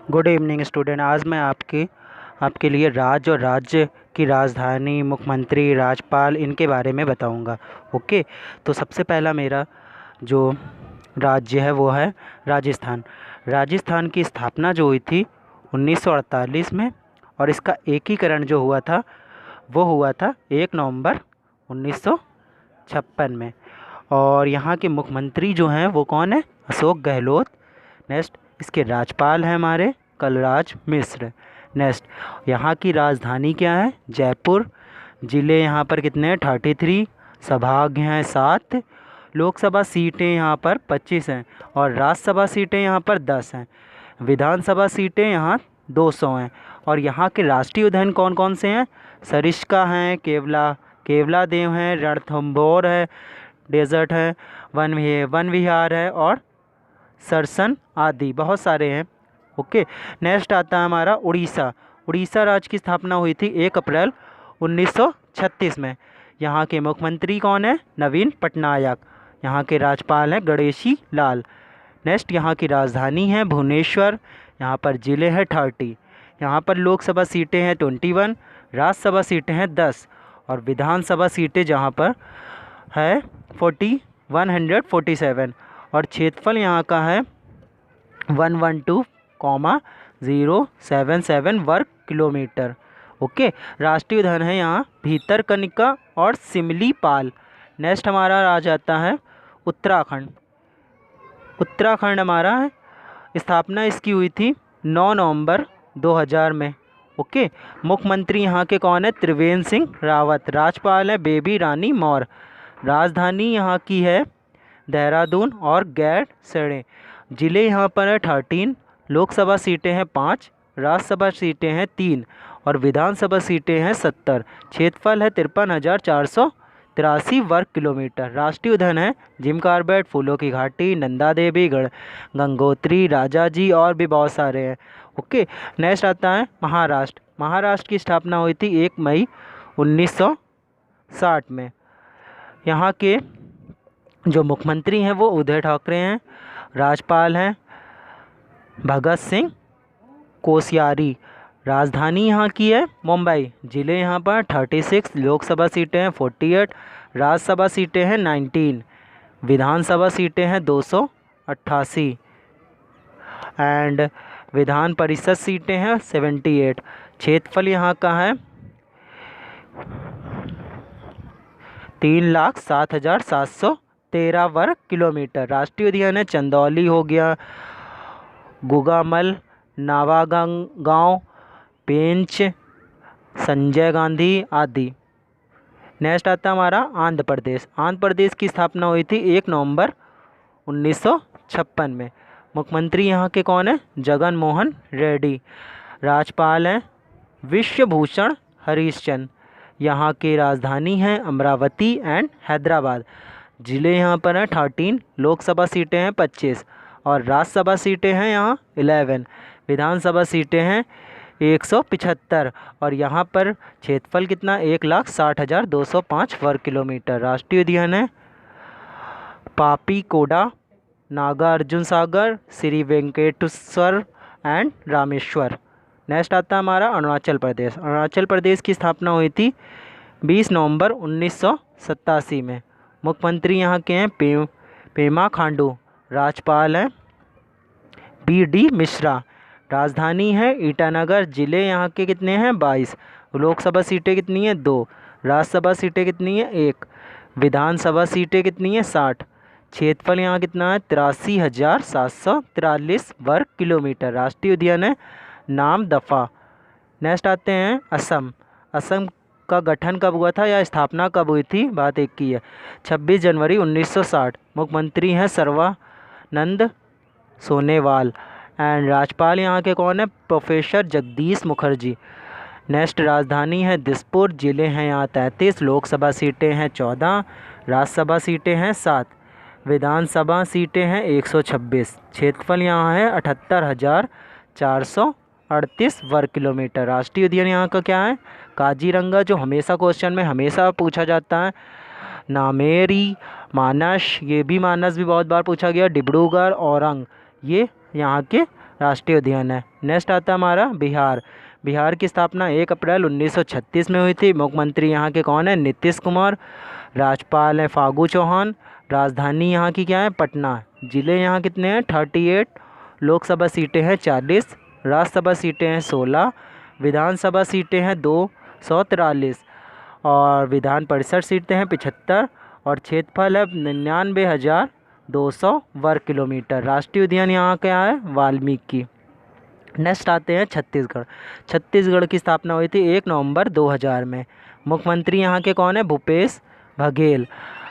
Good evening student. आज मैं आपके लिए राज्य और राज्य की राजधानी, मुख्यमंत्री, राज्यपाल इनके बारे में बताऊंगा। ओके। तो सबसे पहला मेरा जो राज्य है वो है राजस्थान। राजस्थान की स्थापना जो हुई थी 1948 में, और इसका एकीकरण जो हुआ था वो हुआ था 1 नवंबर 1956 में। और यहाँ के मुख्यमंत्री जो हैं वो कौन है? अशोक गहलोत। नेक्स्ट इसके राज्यपाल हैं हमारे कलराज मिश्र। नेक्स्ट यहाँ की राजधानी क्या है? जयपुर। ज़िले यहाँ पर कितने हैं? 33। संभाग हैं 7। लोकसभा सीटें यहाँ पर 25 हैं और राज्यसभा सीटें यहाँ पर 10 हैं। विधानसभा सीटें यहाँ 200 हैं। और यहाँ के राष्ट्रीय उद्यान कौन कौन से हैं? सरिस्का हैं, केवला देव हैं, रणथंभौर है, डेजर्ट है, वन विहार है और सरसन आदि बहुत सारे हैं। ओके। नेक्स्ट आता है हमारा उड़ीसा। उड़ीसा राज्य की स्थापना हुई थी 1 अप्रैल 1936 में। यहाँ के मुख्यमंत्री कौन है? नवीन पटनायक। यहाँ के राज्यपाल हैं गणेशी लाल। नेक्स्ट यहाँ की राजधानी है भुवनेश्वर। यहाँ पर ज़िले हैं 30। यहाँ पर लोकसभा सीटें हैं 21, राज्यसभा सीटें हैं 10 और विधानसभा सीटें जहाँ पर है 147 और क्षेत्रफल यहाँ का है 112,077 वर्ग किलोमीटर। ओके। राष्ट्रीय उद्यान है यहाँ भीतरकनिका और सिमलीपाल। नेक्स्ट हमारा आ जाता है उत्तराखंड। उत्तराखंड हमारा है, स्थापना इसकी हुई थी 9 नवंबर 2000 में। ओके। मुख्यमंत्री यहाँ के कौन है? त्रिवेंद्र सिंह रावत। राज्यपाल है बेबी रानी मौर्य। राजधानी यहाँ की है देहरादून और गैरसैंण। ज़िले यहाँ पर है 13। लोकसभा सीटें हैं 5, राज्यसभा सीटें हैं 3 और विधानसभा सीटें हैं 70। क्षेत्रफल है 53,483 वर्ग किलोमीटर। राष्ट्रीय उद्यान है जिम कॉर्बेट, फूलों की घाटी, नंदा देवी, गंगोत्री, राजाजी और भी बहुत सारे हैं। ओके। नेक्स्ट आता है महाराष्ट्र। महाराष्ट्र की स्थापना हुई थी 1 मई 1960 में। यहाँ के जो मुख्यमंत्री हैं वो उद्धव ठाकरे हैं। राज्यपाल हैं भगत सिंह कोश्यारी। राजधानी यहाँ की है मुंबई। ज़िले यहाँ पर 36, लोकसभा सीटें हैं 48, राज्यसभा सीटें हैं 19, विधानसभा सीटें हैं 288 एंड विधान परिषद सीटें हैं 78। क्षेत्रफल यहाँ का है 3,07,713 वर्ग किलोमीटर। राष्ट्रीय उद्यान है चंदौली हो गया, गुगामल, नावागांव, पेंच, संजय गांधी आदि। नेक्स्ट आता है हमारा आंध्र प्रदेश। आंध्र प्रदेश की स्थापना हुई थी 1 नवंबर 1956 में। मुख्यमंत्री यहाँ के कौन है? जगन मोहन रेड्डी। राज्यपाल हैं विश्वभूषण हरिश्चंद्र। यहाँ की राजधानी है अमरावती एंड हैदराबाद। ज़िले यहाँ पर हैं 13, लोकसभा सीटें हैं 25 और राज्यसभा सीटें हैं यहाँ 11, विधानसभा सीटें हैं 175 और यहाँ पर क्षेत्रफल कितना? 1,60,205 वर्ग किलोमीटर। राष्ट्रीय उद्यान है पापीकोडा, नागार्जुन सागर, श्री वेंकटेश्वर एंड रामेश्वर। नेक्स्ट आता है हमारा अरुणाचल प्रदेश। अरुणाचल प्रदेश की स्थापना हुई थी 20 नवंबर 1987 में। मुख्यमंत्री यहाँ के हैं पेमा खांडू। राज्यपाल हैं BD मिश्रा। राजधानी है ईटानगर। ज़िले यहाँ के कितने हैं? 22। लोकसभा सीटें कितनी हैं? 2। राज्यसभा सीटें कितनी हैं? 1। विधानसभा सीटें कितनी हैं? 60। क्षेत्रफल यहाँ कितना है? 83,743 वर्ग किलोमीटर। राष्ट्रीय उद्यान है नाम दफा। नेक्स्ट आते हैं असम। असम का गठन कब हुआ था या स्थापना कब हुई थी? बात एक की है 26 जनवरी 1960। मुख्यमंत्री हैं सर्वानंद सोनोवाल एंड राज्यपाल यहाँ के कौन है? प्रोफेसर जगदीश मुखर्जी। नेक्स्ट राजधानी है दिसपुर। ज़िले हैं यहाँ 33, लोकसभा सीटें हैं 14, राज्यसभा सीटें हैं 7, विधानसभा सीटें हैं 126। क्षेत्रफल यहाँ है 78,438 वर्ग किलोमीटर। राष्ट्रीय उद्यान यहाँ का क्या है? काजीरंगा, जो हमेशा क्वेश्चन में हमेशा पूछा जाता है। नामेरी, मानस, ये भी मानस भी बहुत बार पूछा गया। डिब्रूगढ़, औरंग, ये यहाँ के राष्ट्रीय उद्यान है। नेक्स्ट आता है हमारा बिहार। बिहार की स्थापना 1 अप्रैल 1936 में हुई थी। मुख्यमंत्री यहाँ के कौन है? नीतीश कुमार। राज्यपाल है फागू चौहान। राजधानी यहाँ की क्या है? पटना। जिले यहाँ कितने हैं? 38। लोकसभा सीटें हैं 40। राज्यसभा सीटें हैं 16। विधानसभा सीटें हैं 243 और विधान परिषद सीटें हैं 75 और क्षेत्रफल है 99,200 वर्ग किलोमीटर। राष्ट्रीय उद्यान यहाँ क्या है? वाल्मीकि। नेक्स्ट आते हैं छत्तीसगढ़। छत्तीसगढ़ की स्थापना हुई थी 1 नवंबर 2000 में। मुख्यमंत्री यहाँ के कौन है? भूपेश बघेल।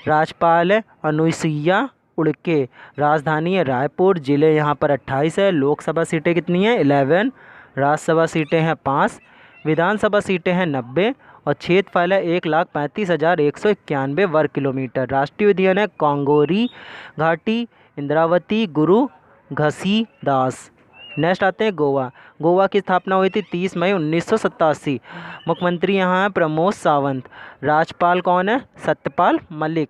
राज्यपाल है अनुसुईया उड़के। राजधानी है रायपुर। जिले यहाँ पर 28 है। लोकसभा सीटें कितनी हैं? 11। राज्यसभा सीटें हैं 5। विधानसभा सीटें हैं 90 और क्षेत्रफल है 1,35,191 वर्ग किलोमीटर। राष्ट्रीय उद्यान है कांगोरी घाटी, इंद्रावती, गुरु घसीदास। नेक्स्ट आते हैं गोवा। गोवा की स्थापना हुई थी 30 मई 1987। मुख्यमंत्री यहाँ है प्रमोद सावंत। राज्यपाल कौन है? सत्यपाल मलिक।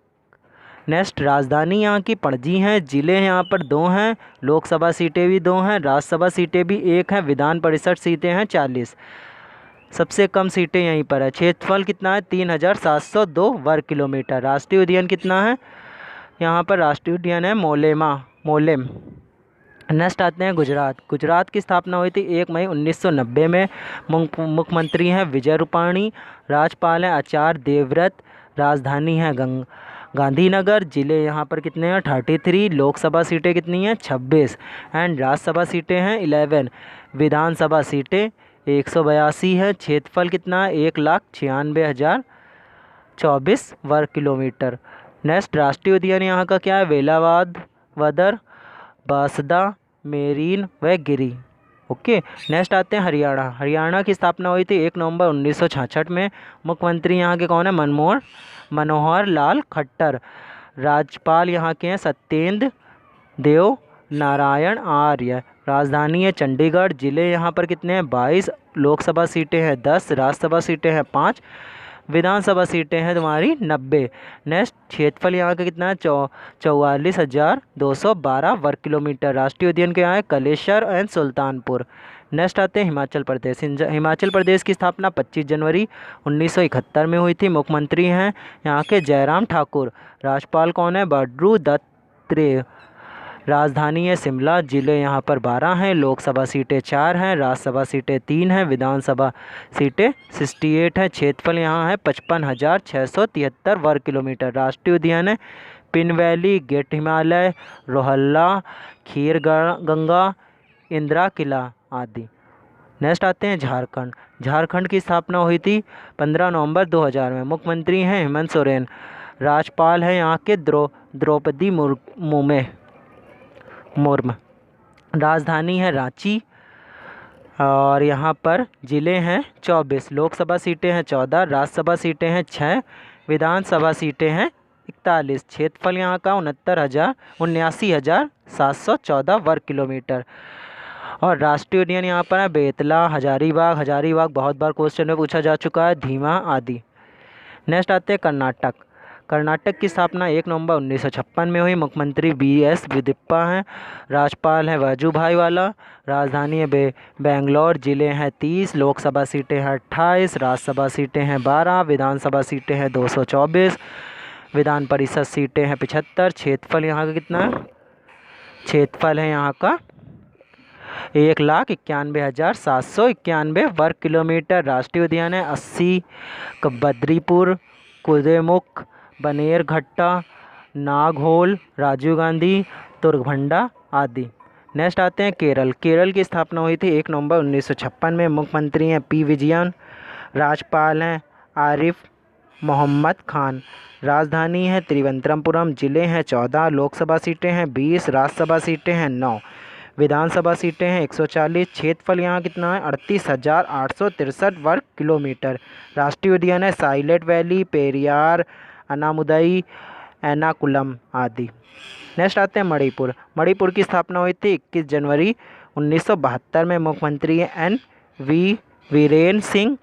नेक्स्ट राजधानी यहाँ की पणजी है। जिले यहाँ पर 2 हैं। लोकसभा सीटें भी 2 हैं। राज्यसभा सीटें भी 1 हैं। विधान परिषद सीटें हैं 40। सबसे कम सीटें यहीं पर है। क्षेत्रफल कितना है? 3,702 वर्ग किलोमीटर। राष्ट्रीय उद्यान कितना है? यहाँ पर राष्ट्रीय उद्यान है मोलेम। नेक्स्ट आते हैं गुजरात। गुजरात की स्थापना हुई थी 1 मई 1990 में। मुख्यमंत्री हैं विजय रूपाणी। राज्यपाल हैं आचार्य देवव्रत। राजधानी है गांधीनगर। जिले यहाँ पर कितने हैं? 33। लोकसभा सीटें कितनी हैं? 26 एंड राज्यसभा सीटें हैं 11। विधानसभा सीटें 182 है। क्षेत्रफल कितना है? 1,96,024 वर्ग किलोमीटर। नेक्स्ट राष्ट्रीय उद्यान यहाँ का क्या है? वेलावाद, वदर, बासदा, मेरीन व गिरी। ओके। नेक्स्ट आते हैं हरियाणा। हरियाणा की स्थापना हुई थी 1 नवंबर 1966 में। मुख्यमंत्री यहाँ के कौन है? मनोहर लाल खट्टर। राज्यपाल यहाँ के हैं सत्येंद्र देव नारायण आर्य। राजधानी है चंडीगढ़। जिले यहाँ पर कितने हैं? 22। लोकसभा सीटें हैं 10। राज्यसभा सीटें हैं 5। विधानसभा सीटें हैं तुम्हारी 90। नेक्स्ट क्षेत्रफल यहाँ का कितना है? 44,212 वर्ग किलोमीटर। राष्ट्रीय उद्यान के यहाँ है कलेश्वर एंड सुल्तानपुर। नेक्स्ट आते हैं हिमाचल प्रदेश। हिमाचल प्रदेश की स्थापना 25 जनवरी 1971 में हुई थी। मुख्यमंत्री हैं यहाँ के जयराम ठाकुर। राज्यपाल कौन है? बंडारू दत्तात्रेय। राजधानी है शिमला। जिले यहाँ पर 12 हैं। लोकसभा सीटें 4 हैं। राज्यसभा सीटें 3 हैं। विधानसभा सीटें 68 हैं। क्षेत्रफल यहाँ है 55,673 वर्ग किलोमीटर। राष्ट्रीय उद्यान है पिन वैली, गेट हिमालय, रोहल्ला, खीर गंगा, इंदिरा किला आदि। नेक्स्ट आते हैं झारखंड। झारखंड की स्थापना हुई थी 15 नवंबर 2000 में। मुख्यमंत्री हैं हेमंत सोरेन। राज्यपाल हैं यहाँ के द्रौपदी मुर्मू। राजधानी है रांची और यहाँ पर जिले हैं 24। लोकसभा सीटें हैं 14। राज्यसभा सीटें हैं 6। विधानसभा सीटें हैं 41। क्षेत्रफल यहाँ का 79,714 वर्ग किलोमीटर। और राष्ट्रीय उद्यान यहाँ पर है बेतला, हजारीबाग बहुत बार क्वेश्चन में पूछा जा चुका है, धीमा आदि। नेक्स्ट आते हैं कर्नाटक। कर्नाटक की स्थापना 1 नवंबर 1956 में हुई। मुख्यमंत्री BS येदियुरप्पा हैं। राज्यपाल हैं वजुभाई वाला। राजधानी है बेंगलोर। जिले हैं 30। लोकसभा सीटें हैं 28। राज्यसभा सीटें हैं 12। विधानसभा सीटें हैं 224। विधान परिषद सीटें हैं 75। क्षेत्रफल यहाँ का कितना है? क्षेत्रफल है यहाँ का 1,91,791 वर्ग किलोमीटर। राष्ट्रीय उद्यान है 80। बद्रीपुर, कुद्रेमुख, बनेरघट्टा, नागहोल, राजीव गांधी, तुर्गभंडा आदि। नेक्स्ट आते हैं केरल। केरल की स्थापना हुई थी 1 नवंबर 1956 में। मुख्यमंत्री हैं P विजयन। राज्यपाल हैं आरिफ मोहम्मद खान। राजधानी है त्रिवेंद्रपुरम। जिले हैं 14। लोकसभा सीटें हैं 20। राज्यसभा सीटें हैं 9। विधानसभा सीटें हैं 140। क्षेत्रफल यहाँ कितना है? 38,863 वर्ग किलोमीटर। राष्ट्रीय उद्यान है साइलेंट वैली, पेरियार, अनामुदई, एर्नाकुलम आदि। नेक्स्ट आते हैं मणिपुर। मणिपुर की स्थापना हुई थी 21 जनवरी 1972 में। मुख्यमंत्री हैं NV वीरेन सिंह।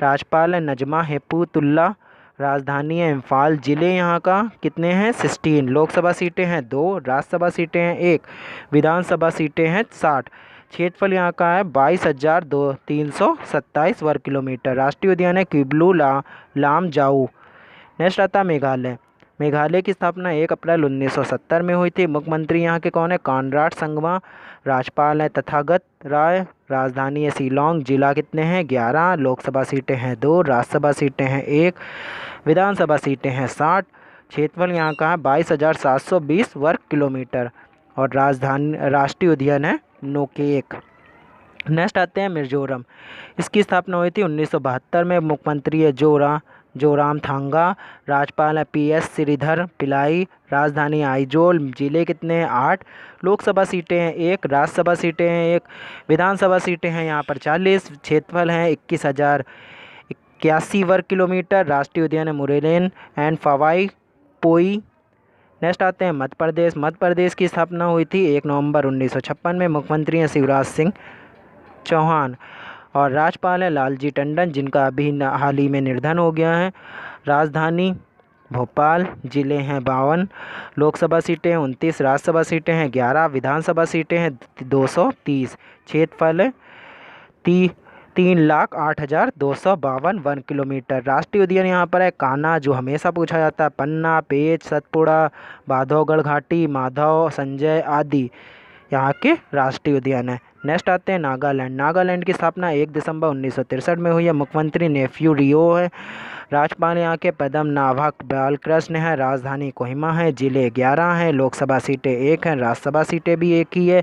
राज्यपाल है नजमा हेपतुल्ला। राजधानी है इम्फाल। जिले यहाँ का कितने हैं? 16। लोकसभा सीटें हैं 2। राज्यसभा सीटें हैं 1। विधानसभा सीटें हैं 60। क्षेत्रफल यहाँ का है 22,327 वर्ग किलोमीटर। राष्ट्रीय उद्यान है किबलू लामजाऊ। नेक्स्ट आता है मेघालय। मेघालय की स्थापना 1 अप्रैल 1970 में हुई थी। मुख्यमंत्री यहाँ के कौन है? कॉनराड संगमा। राज्यपाल है तथागत राय। राजधानी है शिलोंग। जिला कितने हैं? 11। लोकसभा सीटें हैं 2, राज्यसभा सीटें हैं 1, विधानसभा सीटें हैं 60। क्षेत्रफल यहाँ का है 22,720 वर्ग किलोमीटर। और राष्ट्रीय उद्यान है नोकेक। नेक्स्ट आते हैं मिजोरम। इसकी स्थापना हुई थी 1972 में। मुख्यमंत्री है जोरामथांगा। राज्यपाल है PS श्रीधर पिल्लाई। राजधानी आइजोल। जिले कितने हैं? 8। लोकसभा सीटें हैं 1, राज्यसभा सीटें हैं 1, विधानसभा सीटें हैं यहाँ पर 40। क्षेत्रफल है 21,081 वर्ग किलोमीटर। राष्ट्रीय उद्यान है मुरेलेन एंड फवाई पोई। नेक्स्ट आते हैं मध्य प्रदेश। मध्य प्रदेश की स्थापना हुई थी 1 नवंबर 1956 में। मुख्यमंत्री हैं शिवराज सिंह चौहान। और राज्यपाल है लालजी टंडन, जिनका अभी हाल ही में निधन हो गया है। राजधानी भोपाल। जिले हैं 52। लोकसभा सीटें हैं 29, राज्यसभा सीटें हैं 11, विधानसभा सीटें हैं 230। क्षेत्रफल है 3,08,252 वर्ग किलोमीटर। राष्ट्रीय उद्यान यहाँ पर है कान्हा, जो हमेशा पूछा जाता है, पन्ना, पेंच, सतपुड़ा, बांधवगढ़ घाटी, माधव, संजय आदि यहाँ के राष्ट्रीय उद्यान है। नेक्स्ट आते हैं नागालैंड। नागालैंड की स्थापना 1 दिसंबर 1963 में हुई है। मुख्यमंत्री नेफ्यू रियो है। राज्यपाल यहाँ के पद्म नाभक बालकृष्ण है। राजधानी कोहिमा है। जिले 11 हैं। लोकसभा सीटें 1 हैं, राज्यसभा सीटें भी 1 ही है,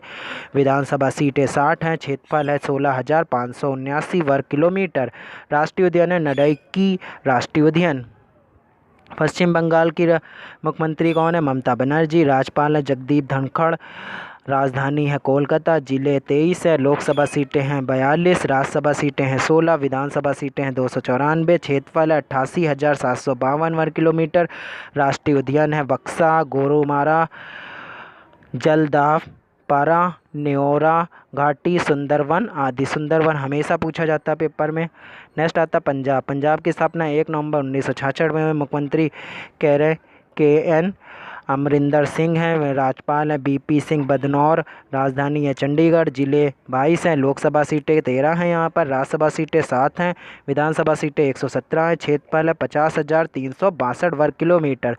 विधानसभा सीटें 60 हैं। क्षेत्रफल है 16,579 वर्ग किलोमीटर। राष्ट्रीय उद्यान है नडैकी राष्ट्रीय उद्यान। पश्चिम बंगाल की मुख्यमंत्री कौन है? ममता बनर्जी। राज्यपाल है जगदीप धनखड़। राजधानी है कोलकाता। जिले 23 है। लोकसभा सीटें हैं 42, राज्यसभा सीटें हैं 16, विधानसभा सीटें हैं 294। क्षेत्रफल है 88,752 वर्ग किलोमीटर। राष्ट्रीय उद्यान है बक्सा, गोरुमारा, जलदापारा, न्योरा घाटी, सुंदरवन आदि। सुंदरवन हमेशा पूछा जाता है पेपर में। नेक्स्ट आता पंजाब। पंजाब की स्थापना 1 नवंबर 1966 में हुई। मुख्यमंत्री KN अमरिंदर सिंह हैं। राज्यपाल है BP सिंह बदनौर। राजधानी है चंडीगढ़। जिले 22 हैं। लोकसभा सीटें 13 हैं यहाँ पर, राज्यसभा सीटें 7 हैं, विधानसभा सीटें 117 हैं। क्षेत्रफल है 50,362 वर्ग किलोमीटर।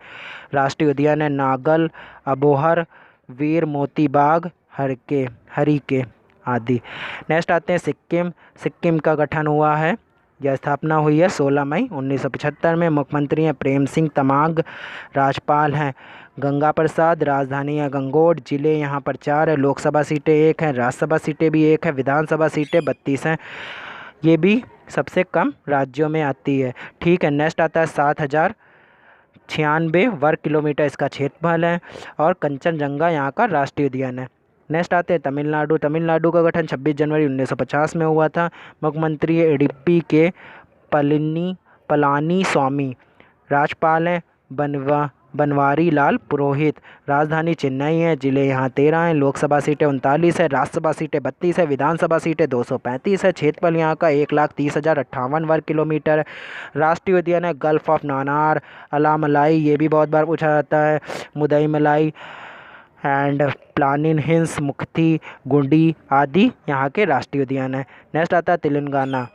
राष्ट्रीय उद्यान है नागल, अबोहर, वीर मोती बाग, हरिके आदि। नेक्स्ट आते हैं सिक्किम। सिक्किम का गठन हुआ है, यह स्थापना हुई है 16 मई 1975 में। मुख्यमंत्री हैं प्रेम सिंह तमांग। राज्यपाल हैं गंगा प्रसाद। राजधानी है गंगोट। जिले यहाँ पर 4 है। लोकसभा सीटें 1 हैं, राज्यसभा सीटें भी 1 है, विधानसभा सीटें 32 हैं। ये भी सबसे कम राज्यों में आती है। ठीक है। नेक्स्ट आता है 7,096 वर्ग किलोमीटर इसका क्षेत्रफल है। और कंचनजंगा यहाँ का राष्ट्रीय उद्यान है। नेक्स्ट आते हैं तमिलनाडु। तमिलनाडु का गठन 26 जनवरी 1950 में हुआ था। मुख्यमंत्री है इडिप्पी के पलानी स्वामी। राज्यपाल हैं बनवारी लाल पुरोहित। राजधानी चेन्नई है। जिले यहाँ 13 हैं। लोकसभा सीटें 39 है, राज्यसभा सीटें 32 है, विधानसभा सीटें 235 है। क्षेत्रफल यहाँ का 1,30,058 वर्ग किलोमीटर है। राष्ट्रीय उद्यान है गल्फ ऑफ नानार, अलामलाई, ये भी बहुत बार पूछा जाता है, मुदईमलाई एंड प्लानिन हिल्स, मुख्ती, गुंडी आदि यहाँ के राष्ट्रीय उद्यान है। नेक्स्ट आता है तेलंगाना।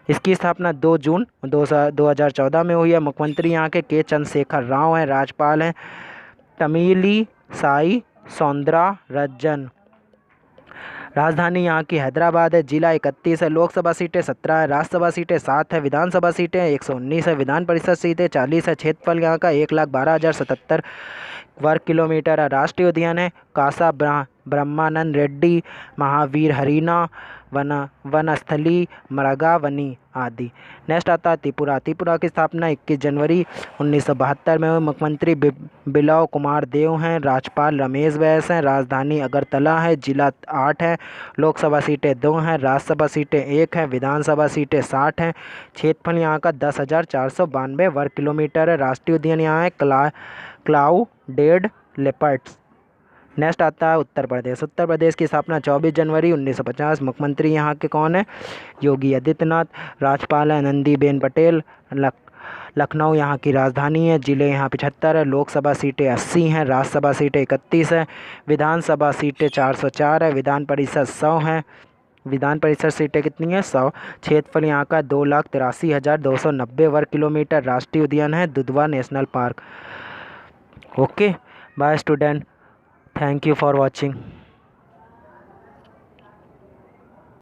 इसकी स्थापना 2 जून 2014 में हुई है। मुख्यमंत्री यहाँ के K चंद्रशेखर राव हैं। राज्यपाल हैं तमिली साई सौंदराराजन। राजधानी यहाँ की हैदराबाद है। जिला 31 है। लोकसभा सीटें 17 है, राज्यसभा सीटें 7 है, विधानसभा सीटें 119 है, विधान परिषद सीटें 40 है। क्षेत्रफल यहाँ का 1,12,077 वर्ग किलोमीटर है। राष्ट्रीय उद्यान है कासा ब्रह्मानंद रेड्डी, महावीर हरीना वनस्थली, मरगावनी आदि। नेक्स्ट आता है त्रिपुरा। त्रिपुरा की स्थापना 21 जनवरी 1972 में हुई। मुख्यमंत्री बिप्लब कुमार देव हैं। राज्यपाल रमेश बैस हैं। राजधानी अगरतला है। जिला 8 है। लोकसभा सीटें 2 हैं, राज्यसभा सीटें 1 हैं, विधानसभा सीटें 60 हैं। क्षेत्रफल यहाँ का 10,492 वर्ग किलोमीटर है। राष्ट्रीय उद्यान यहाँ है क्लाउडेड लेपर्ड्स। नेक्स्ट आता है उत्तर प्रदेश। उत्तर प्रदेश की स्थापना 24 जनवरी 1950। मुख्यमंत्री यहाँ के कौन है? योगी आदित्यनाथ। राज्यपाल है आनंदीबेन पटेल। लखनऊ यहाँ की राजधानी है। ज़िले यहाँ 75 है। लोकसभा सीटें 80 हैं। राज्यसभा सीटें 31 है। विधानसभा सीटें 404 है। विधान परिषद 100 है। विधान परिषद सीटें कितनी हैं? 100। क्षेत्रफल यहाँ का 2,83,290 वर्ग किलोमीटर। राष्ट्रीय उद्यान है Dudhwa national park. Okay bye student, thank you for watching.